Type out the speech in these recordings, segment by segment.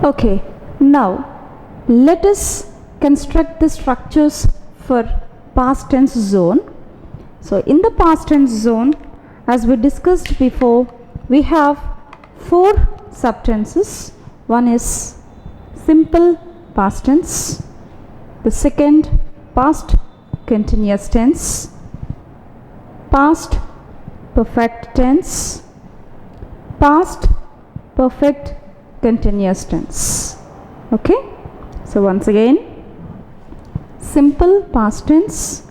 Okay, now let us construct the structures for past tense zone. So in the past tense zone, as we discussed before, we have 4 subtenses. One is simple past tense, the second past continuous tense, past perfect tense, past perfect continuous tense. Okay, so once again, simple past tense,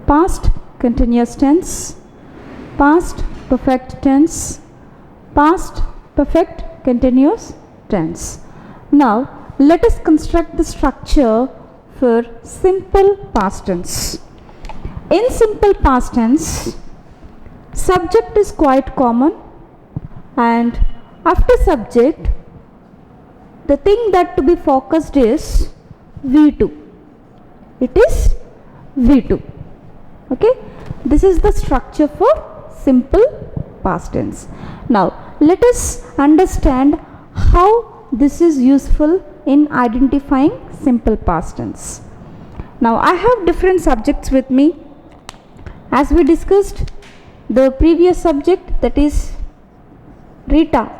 past continuous tense, past perfect tense, past perfect continuous tense. Now let us construct the structure for simple past tense. In simple past tense, subject is quite common, and after subject, the thing that to be focused is V2. It is V2. Okay, this is the structure for simple past tense. Now let us understand how this is useful in identifying simple past tense. Now I have different subjects with me. As we discussed the previous subject, that is Rita.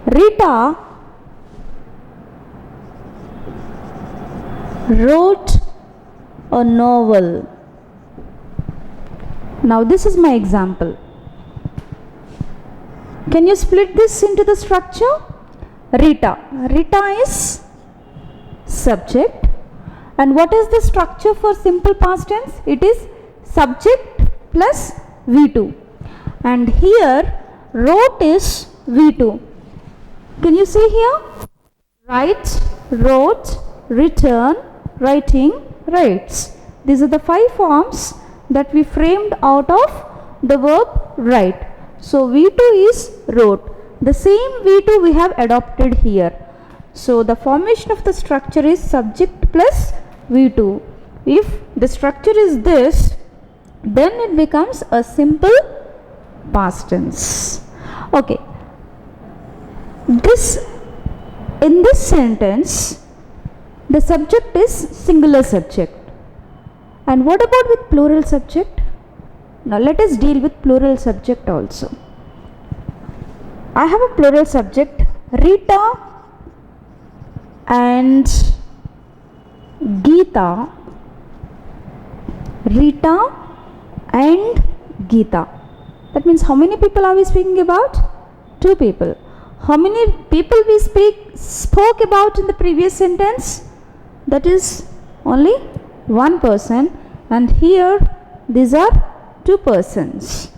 Rita wrote a novel. Now this is my example. Can you split this into the structure? Rita. Rita is subject. And what is the structure for simple past tense? It is subject plus V2. And here wrote is V2. Can you see here? Write, wrote, return, writing, writes. These are the 5 forms that we framed out of the verb write. So V2 is wrote. The same V2 we have adopted here. So the formation of the structure is subject plus V2. If the structure is this, then it becomes a simple past tense. Okay. In this sentence, the subject is singular subject. And what about with plural subject? Now let us deal with plural subject also. I have a plural subject, Rita and Geeta. Rita and Geeta. That means how many people are we speaking about? 2 people. How many people we spoke about in the previous sentence? That is only 1 person, and here these are 2 persons.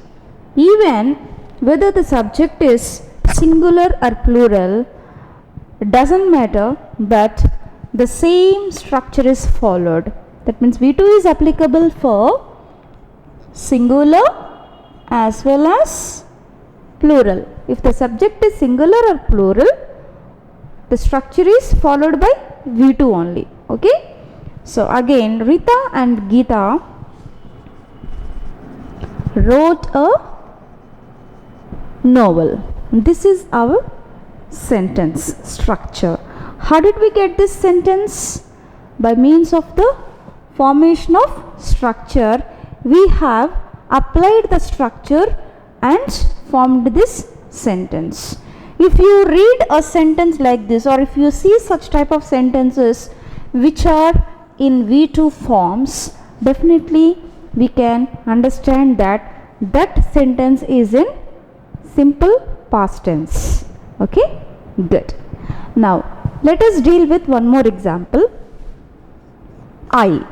Even whether the subject is singular or plural, it doesn't matter, but the same structure is followed. That means V2 is applicable for singular as well as plural. If the subject is singular or plural, the structure is followed by V2 only. Okay. So again, Rita and Geeta wrote a novel. This is our sentence structure. How did we get this sentence? By means of the formation of structure, we have applied the structure and formed this sentence. If you read a sentence like this, or if you see such type of sentences which are in V2 forms, definitely we can understand that that sentence is in simple past tense. Okay, good. Now let us deal with one more example. I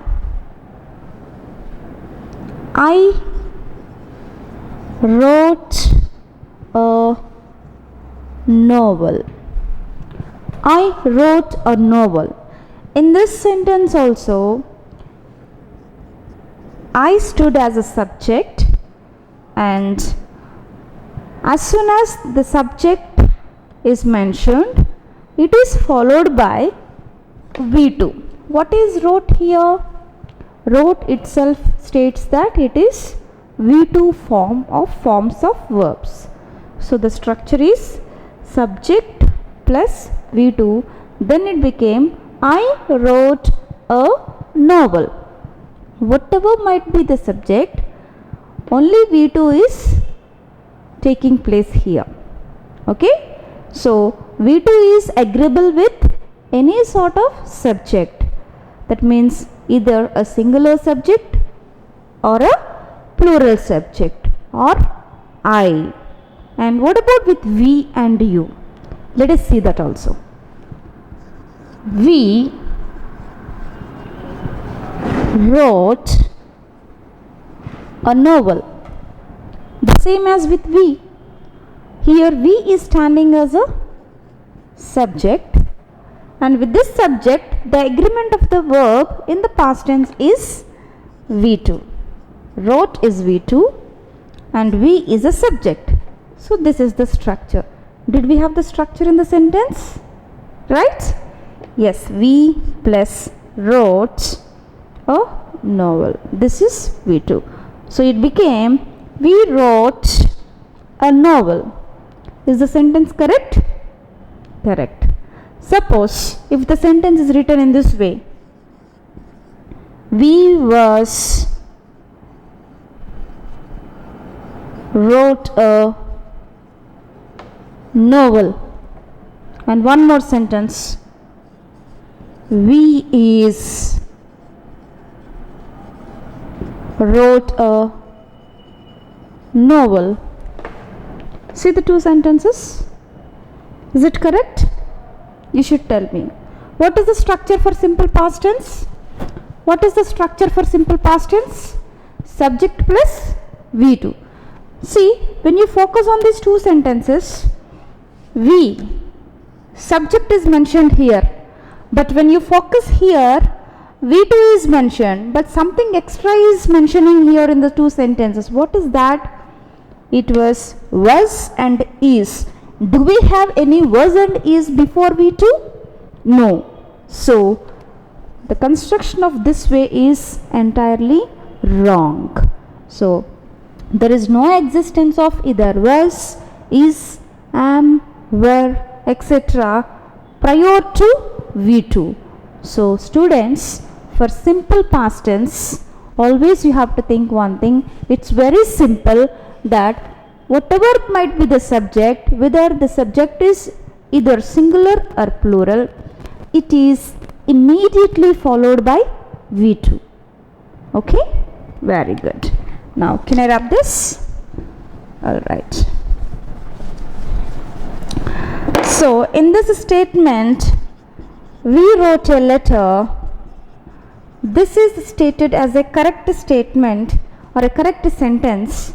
wrote a novel. I wrote a novel. In this sentence also, I stood as a subject, and as soon as the subject is mentioned, it is followed by V2. What is wrote here? Wrote itself states that it is V2 form of forms of verbs. So the structure is subject plus V2, then it became I wrote a novel. Whatever might be the subject, only V2 is taking place here. Okay, so V2 is agreeable with any sort of subject. That means either a singular subject or a plural subject or I. And what about with we and you? Let us see that also. We wrote a novel. The same as with we. Here we is standing as a subject, and with this subject the agreement of the verb in the past tense is V2. Wrote is V2 and we is a subject. So this is the structure. Did we have the structure in the sentence? Right? Yes, we plus wrote a novel. This is V2. So it became we wrote a novel. Is the sentence correct? Correct. Suppose if the sentence is written in this way, we wrote a novel. And one more sentence, we is wrote a novel. See the two sentences? Is it correct? You should tell me. What is the structure for simple past tense? What is the structure for simple past tense? Subject plus V2. See, when you focus on these two sentences, we, subject is mentioned here, but when you focus here, V2 is mentioned, but something extra is mentioning here in the two sentences. What is that? It was and is. Do we have any was and is before V2? No. So the construction of this way is entirely wrong. So there is no existence of either was, is, am, were, etc. prior to V2. So students, for simple past tense, always you have to think one thing. It's very simple that whatever might be the subject, whether the subject is either singular or plural, it is immediately followed by V2. Okay? Very good. Now, can I wrap this? Alright. So, in this statement, we wrote a letter. This is stated as a correct statement or a correct sentence,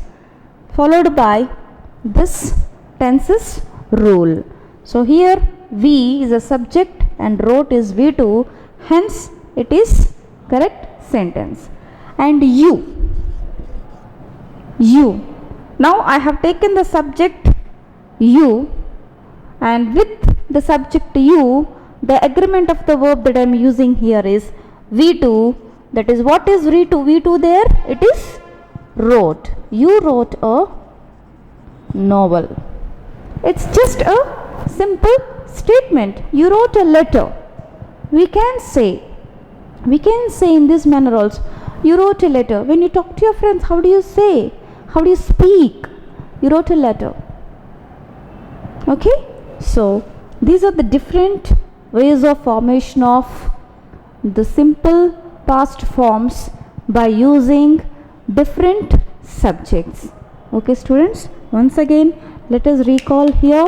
followed by this tenses rule. So here we is a subject and wrote is V2, hence it is correct sentence. And you. Now I have taken the subject you, and with the subject you, the agreement of the verb that I am using here is V2. That is, what is V2 there? It is wrote. You wrote a novel. It's just a simple statement. You wrote a letter. We can say in this manner also. You wrote a letter. When you talk to your friends, how do you say? How do you speak? You wrote a letter. Okay? So these are the different ways of formation of the simple past forms by using different subjects. Okay students, once again let us recall here.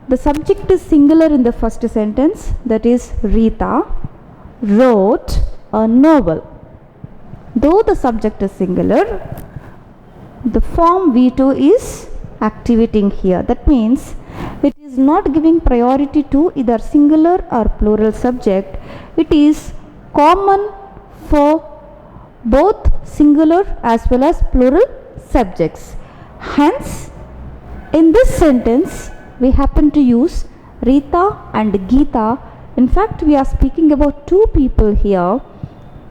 The subject is singular in the first sentence, that is Rita wrote a novel. Though the subject is singular, the form V2 is activating here. That means it is not giving priority to either singular or plural subject. It is common for both singular as well as plural subjects. Hence, in this sentence, we happen to use Rita and Geeta. In fact, we are speaking about two people here.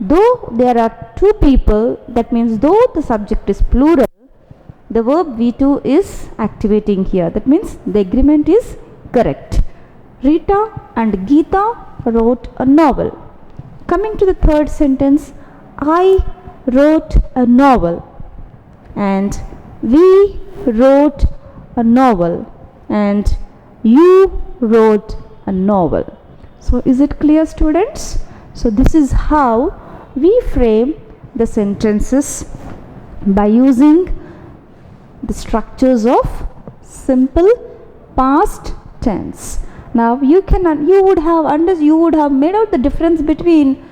Though there are two people, that means though the subject is plural, the verb V2 is activating here. That means the agreement is Correct. Rita and Geeta wrote a novel. Coming to the third sentence, I wrote a novel and we wrote a novel and you wrote a novel. So is it clear, students? So this is how we frame the sentences by using the structures of simple past tense. Now you would have made out the difference between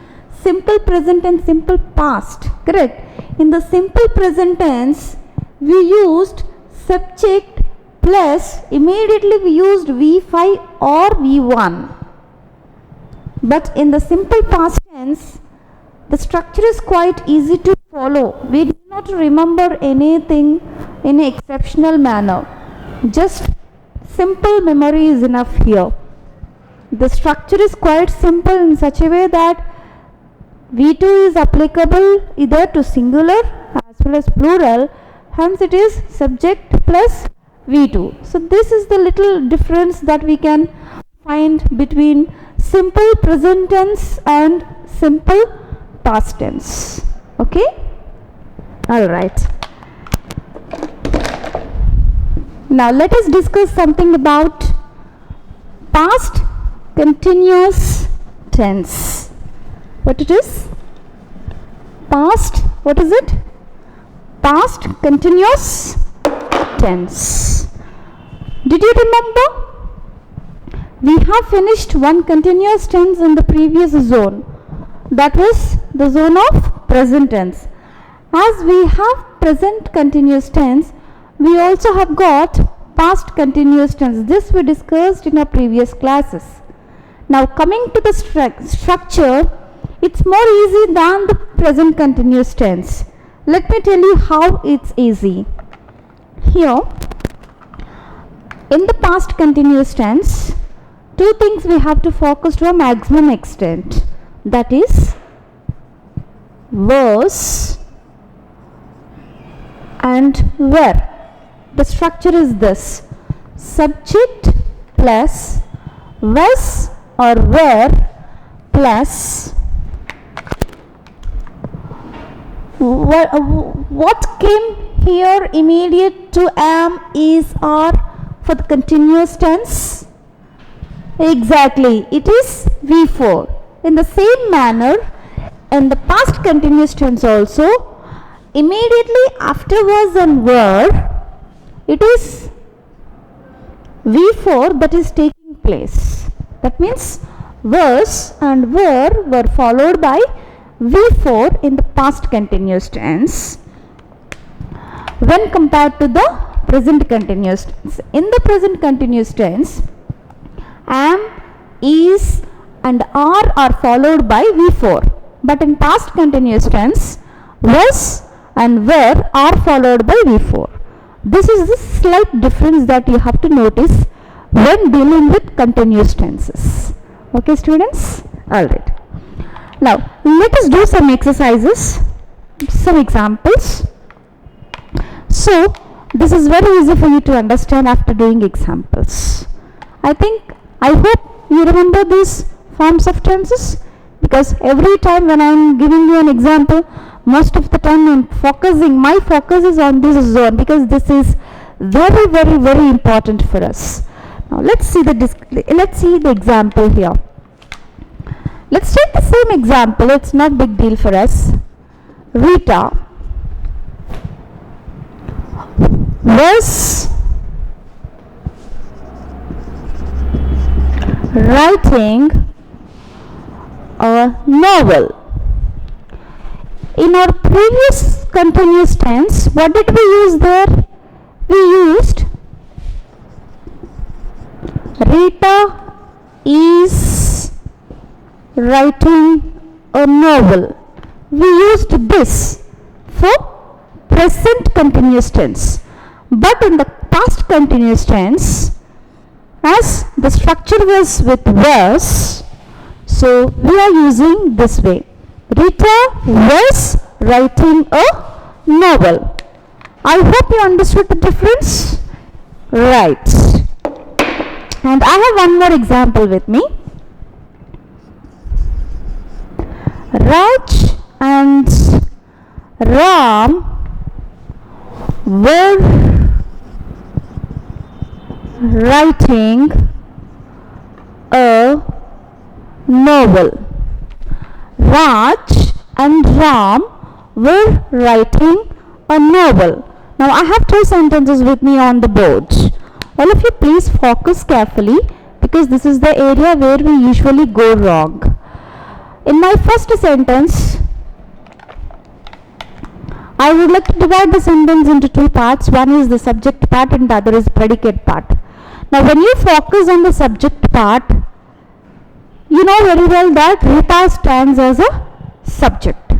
simple present and simple past, correct? In the simple present tense, we used subject plus immediately we used V5 or V1. But in the simple past tense, the structure is quite easy to follow. We do not remember anything in an exceptional manner. Just simple memory is enough here. The structure is quite simple in such a way that V2 is applicable either to singular as well as plural, hence it is subject plus V2. So this is the little difference that we can find between simple present tense and simple past tense. Okay? Alright. Now let us discuss something about past continuous tense. What it is? Past, what is it? Past continuous tense. Did you remember? We have finished one continuous tense in the previous zone. That was the zone of present tense. As we have present continuous tense, we also have got past continuous tense. This we discussed in our previous classes. Now coming to the structure, it's more easy than the present continuous tense. Let me tell you how it's easy. Here, in the past continuous tense, two things we have to focus to a maximum extent. That is, was and were. The structure is this: subject plus was or were plus what came here immediate to am, is, are for the continuous tense? Exactly, it is V4. In the same manner, in the past continuous tense also, immediately after was and were, it is V4 that is taking place. That means was and were followed by V4 in the past continuous tense when compared to the present continuous tense. In the present continuous tense, am, is and are followed by V4. But in past continuous tense, was and were are followed by V4. This is the slight difference that you have to notice when dealing with continuous tenses. Okay, students? Alright. Now, let us do some exercises, some examples. So, this is very easy for you to understand after doing examples. I hope you remember these forms of tenses, because every time when I am giving you an example, most of the time my focus is on this zone, because this is very, very, very important for us. Now let's see the example here. Let's take the same example. It's not big deal for us. Rita was writing a novel. In our previous continuous tense, what did we use there? We used Rita is writing a novel. We used this for present continuous tense. But in the past continuous tense, as the structure was with was, so we are using this way. Rita was writing a novel. I hope you understood the difference. Right. And I have one more example with me. Raj and Ram were writing a novel. Raj and Ram were writing a novel. Now I have two sentences with me on the board. All of you please focus carefully, because this is the area where we usually go wrong. In my first sentence, I would like to divide the sentence into two parts. One is the subject part and the other is predicate part. Now when you focus on the subject part, you know very well that Rita stands as a subject.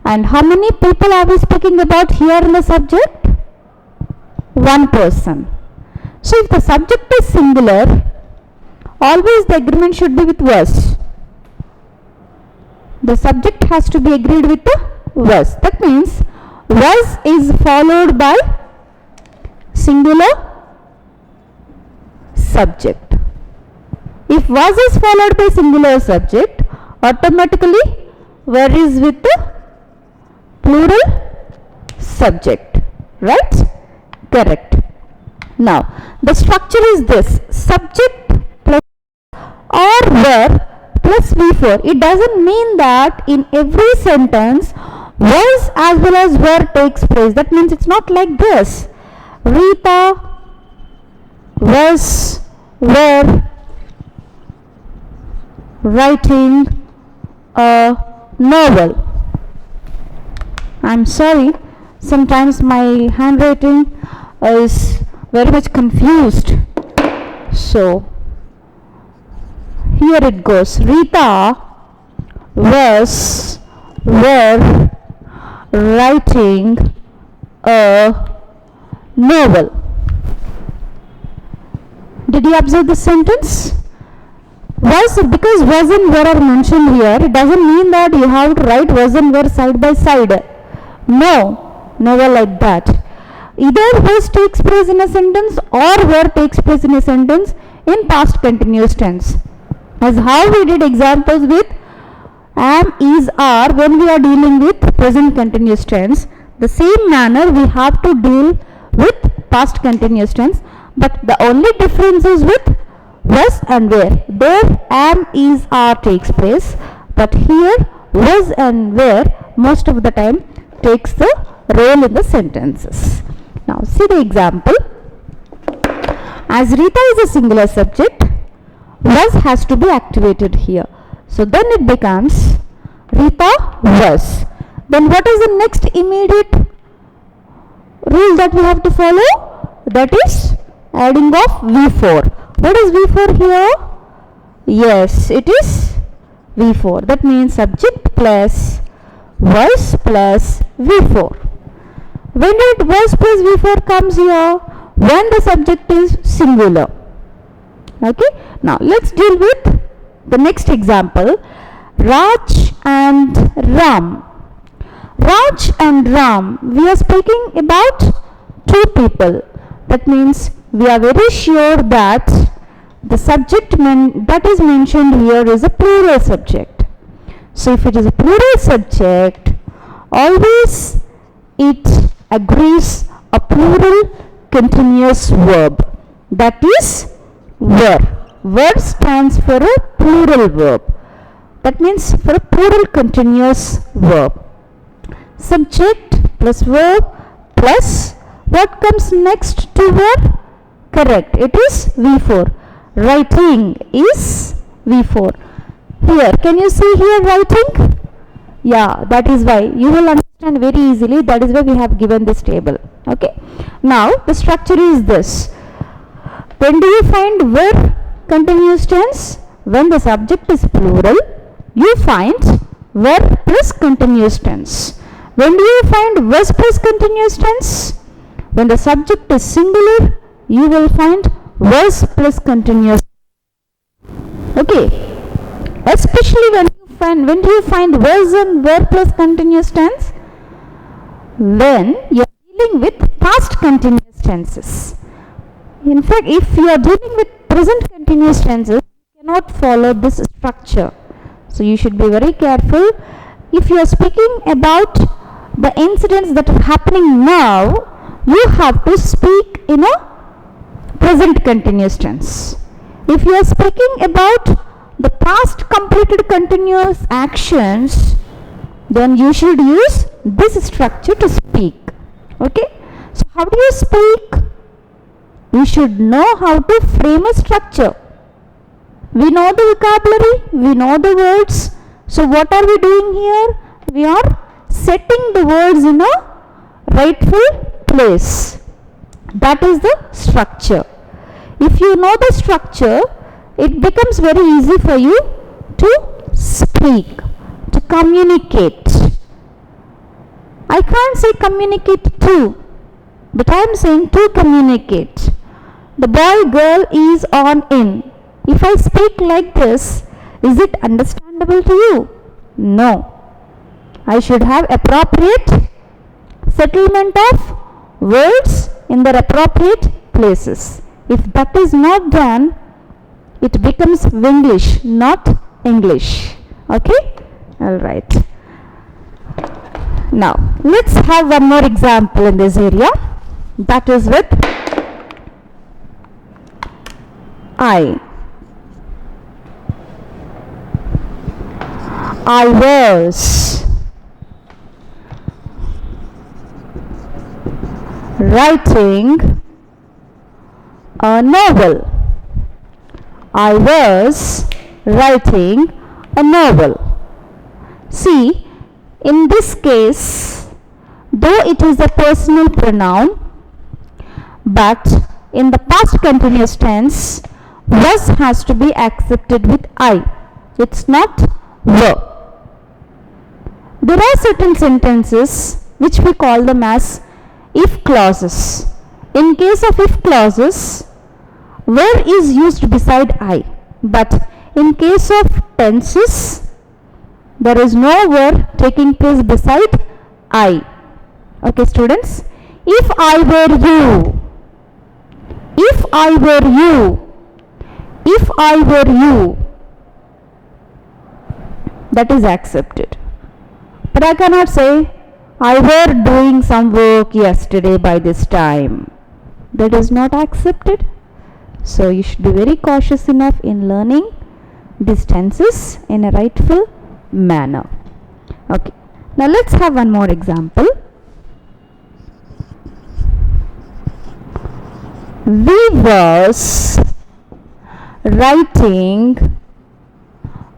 And how many people are we speaking about here in the subject? One person. So if the subject is singular, always the agreement should be with was. The subject has to be agreed with the was. That means was is followed by singular subject. If was is followed by singular subject, automatically were is with the plural subject. Right? Correct. Now the structure is this: subject plus or were plus V4. It doesn't mean that in every sentence was as well as were takes place. That means it's not like this. Rita were writing a novel. I'm sorry, sometimes my handwriting is very much confused. So here it goes. Rita were writing a novel. Did you observe the sentence? Was, because was and were are mentioned here, it doesn't mean that you have to write was and were side by side. No, never like that. Either was takes place in a sentence or were takes place in a sentence in past continuous tense. As how we did examples with am, is, are when we are dealing with present continuous tense, the same manner we have to deal with past continuous tense, but the only difference is with was and were. There am, is, are takes place, but here was and were most of the time takes the role in the sentences. Now see the example. As Rita is a singular subject, was has to be activated here. So then it becomes Rita was. Then what is the next immediate rule that we have to follow? That is adding of V4. What is V4 here? Yes, it is V4. That means subject plus was plus V4. When did was plus V4 comes here? When the subject is singular. Okay. Now let's deal with the next example. Raj and Ram. Raj and Ram. We are speaking about two people. That means we are very sure that the subject that is mentioned here is a plural subject. So if it is a plural subject, always it agrees a plural continuous verb. That is were. Were stands for a plural verb. That means for a plural continuous verb. Subject plus verb plus what comes next to were? Correct. It is V4. Writing is V4. Here, can you see here writing? Yeah, that is why. You will understand very easily. That is why we have given this table. Okay. Now, the structure is this. When do you find were continuous tense? When the subject is plural, you find were plus continuous tense. When do you find was plus continuous tense? When the subject is singular, you will find was plus continuous. Okay. Especially when do you find was and were plus continuous tense? When you are dealing with past continuous tenses. In fact, if you are dealing with present continuous tenses cannot follow this structure. So you should be very careful. If you are speaking about the incidents that are happening now, you have to speak in a present continuous tense. If you are speaking about the past completed continuous actions, then you should use this structure to speak. Okay? So how do you speak? We should know how to frame a structure. We know the vocabulary, we know the words. So what are we doing here? We are setting the words in a rightful place. That is the structure. If you know the structure, it becomes very easy for you to speak, to communicate. I can't say communicate to, but I am saying to communicate. The boy girl is on in. If I speak like this, is it understandable to you? No. I should have appropriate settlement of words in their appropriate places. If that is not done, it becomes Winglish, not English. Okay? Alright. Now, let's have one more example in this area. That is with I. I was writing a novel. I was writing a novel. See, in this case, though it is a personal pronoun, but in the past continuous tense, was has to be accepted with I. It's not were. There are certain sentences which we call them as if clauses. In case of if clauses, were is used beside I, but in case of tenses, there is no were taking place beside I. Okay, students? If I were you, if I were you, if I were you, that is accepted. But I cannot say, I were doing some work yesterday by this time. That is not accepted. So you should be very cautious enough in learning these tenses in a rightful manner. Okay. Now let's have one more example. We was writing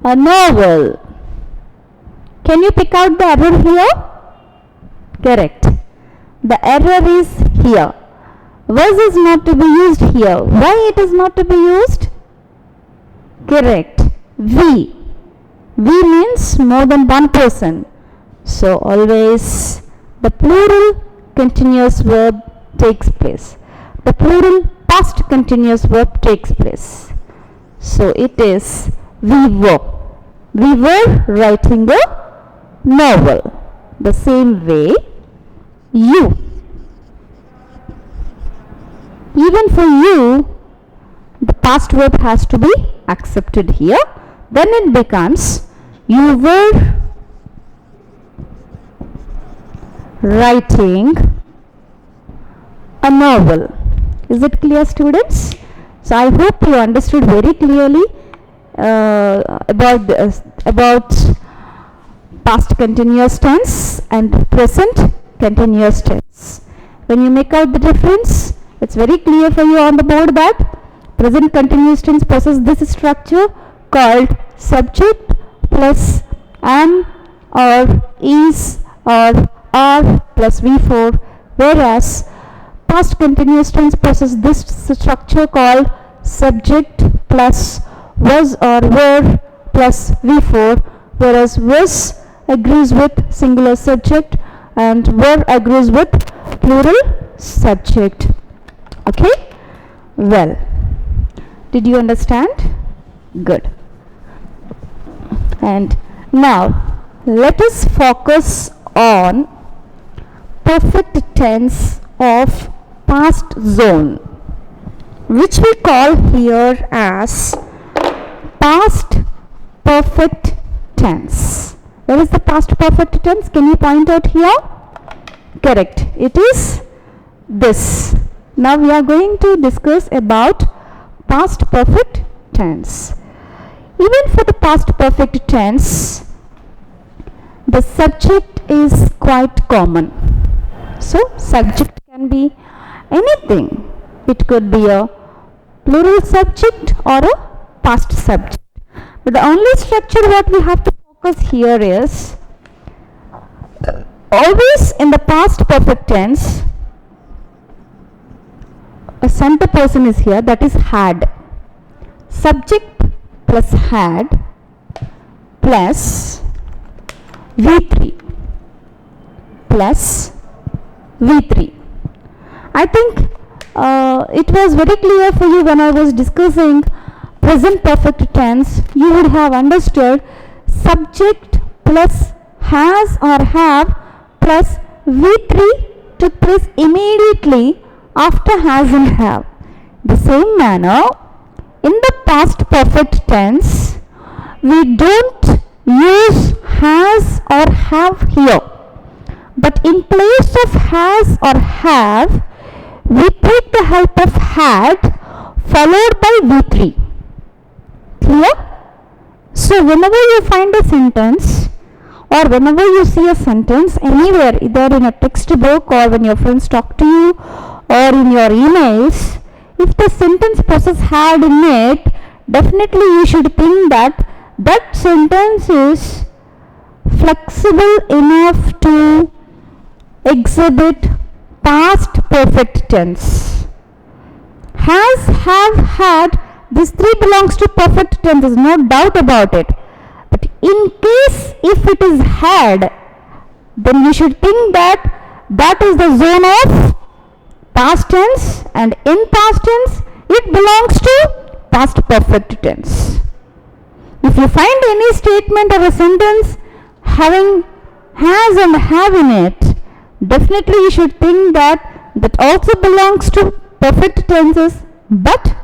a novel. Can you pick out the error here? Correct. The error is here. Was is not to be used here. Why it is not to be used? Correct. We. We means more than one person. So always the plural continuous verb takes place. The plural past continuous verb takes place. So it is we were. We were writing a novel. The same way, you. Even for you, the past verb has to be accepted here. Then it becomes you were writing a novel. Is it clear, students? So I hope you understood very clearly about past continuous tense and present continuous tense. When you make out the difference, it's very clear for you on the board that present continuous tense possesses this structure called subject plus am or is or are plus V4, whereas past continuous tense possesses this structure called subject plus was or were plus V4, whereas was agrees with singular subject and were agrees with plural subject. Okay? Well, did you understand? Good. And now let us focus on perfect tense of past zone. which we call here as past perfect tense. Where is the past perfect tense? Can you point out here? Correct. It is this. Now we are going to discuss about past perfect tense. Even for the past perfect tense, the subject is quite common. So subject can be anything. It could be a plural subject or a past subject. But the only structure what we have to focus here is always in the past perfect tense, a center person is here, that is had. Subject plus had plus V3 plus V3. I think it was very clear for you when I was discussing present perfect tense. You would have understood subject plus has or have plus V3 took place immediately after has and have. The same manner, in the past perfect tense, we don't use has or have here. But in place of has or have, we take the help of had followed by V3. Clear? So whenever you find a sentence or whenever you see a sentence anywhere, either in a textbook or when your friends talk to you or in your emails, if the sentence possesses had in it, definitely you should think that that sentence is flexible enough to exhibit past perfect tense. Has, have, had, these three belongs to perfect tense, there is no doubt about it. But in case if it is had, then you should think that that is the zone of past tense, and in past tense it belongs to past perfect tense. If you find any statement or a sentence having has and have in it, definitely you should think that that also belongs to perfect tenses, but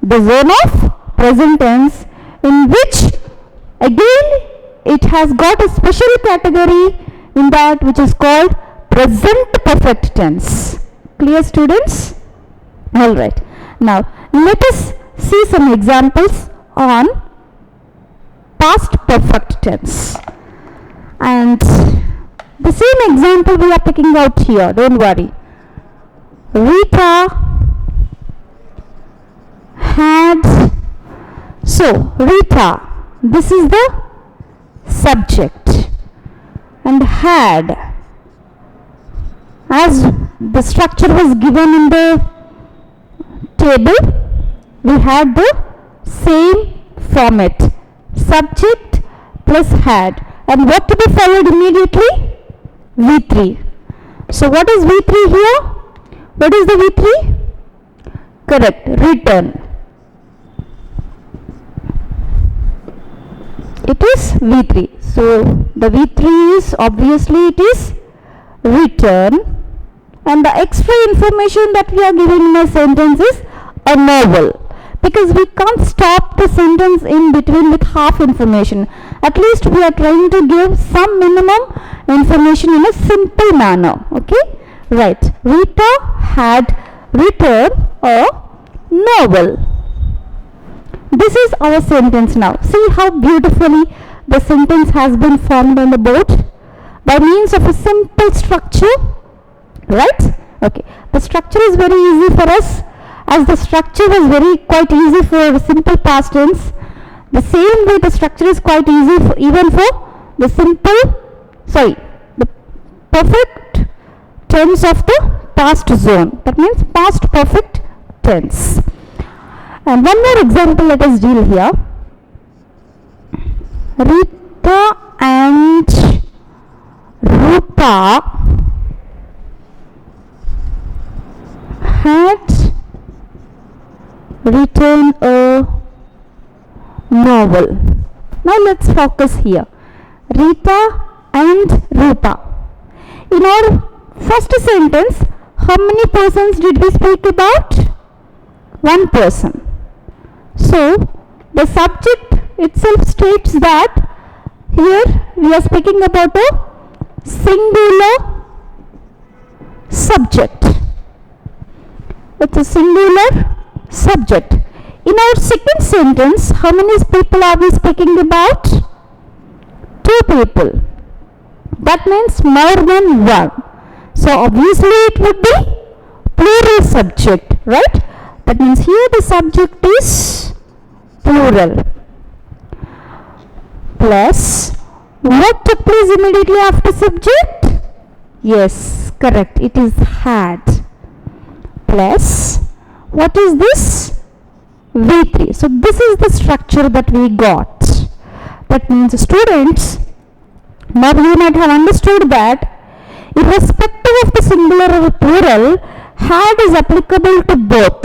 the zone of present tense, in which again it has got a special category in that which is called present perfect tense. Clear, students? Alright. Now let us see some examples on past perfect tense. And the same example we are picking out here, don't worry. Rita had, so Rita, this is the subject, and had, as the structure was given in the table, we had the same format, subject plus had, and what to be followed immediately? V3. So what is V3 here? What is the V3? Correct, return. It is V3. So the V3 is obviously it is return, and the extra information that we are giving in a sentence is a novel, because we can't stop the sentence in between with half information. At least we are trying to give some minimum information in a simple manner. Okay, right. Rita had returned a novel. This is our sentence now. See how beautifully the sentence has been formed on the board by means of a simple structure, right? Okay, the structure is very easy for us, as the structure was quite easy for simple past tense. The same way the structure is quite easy for, even for the the perfect tense of the past zone. That means past perfect tense. And one more example let us deal here. Rita and Rupa had written a novel. Now let's focus here. Rita and Rupa. In our first sentence, how many persons did we speak about? one person. So the subject itself states that here we are speaking about a singular subject. It's a singular subject. In our second sentence, how many people are we speaking about? 2 people. That means more than one. So obviously it would be plural subject, right? That means here the subject is plural. Plus, what took place immediately after subject? Yes, correct. It is had. Plus, what is this? V3. So this is the structure that we got. That means students, now you might have understood that irrespective of the singular or plural, had is applicable to both.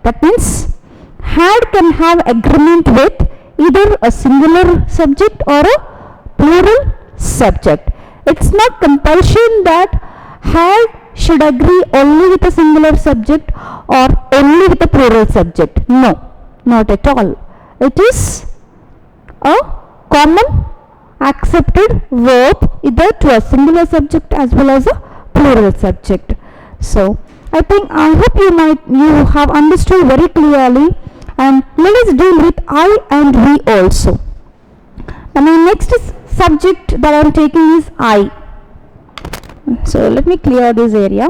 That means had can have agreement with either a singular subject or a plural subject. It's not compulsion that had should agree only with a singular subject or only with a plural subject. No, not at all. It is a common accepted verb either to a singular subject as well as a plural subject. So I hope you have understood very clearly, and let us deal with I and we also. And my next subject that I am taking is I. So let me clear this area.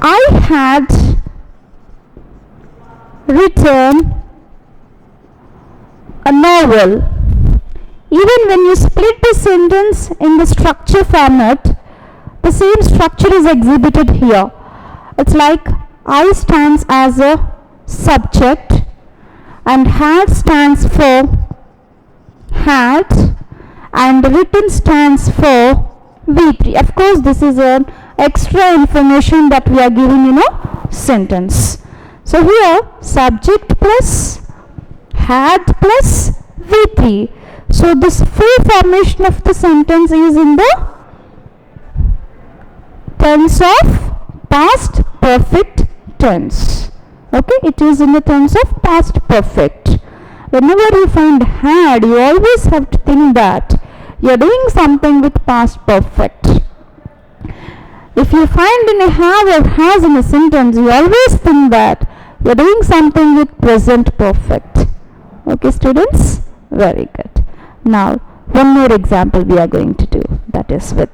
I had written a novel. Even when you split the sentence in the structure format, the same structure is exhibited here. It's like I stands as a subject and had stands for had and written stands for V3. Of course, this is an extra information that we are giving in a sentence. So here subject plus had plus V3. So this full formation of the sentence is in the tense of past perfect tense. Okay, it is in the tense of past perfect. Whenever you find had, you always have to think that you are doing something with past perfect. If you find in a have or has in a sentence, you always think that you are doing something with present perfect. Okay, students? Very good. Now, one more example we are going to do, that is with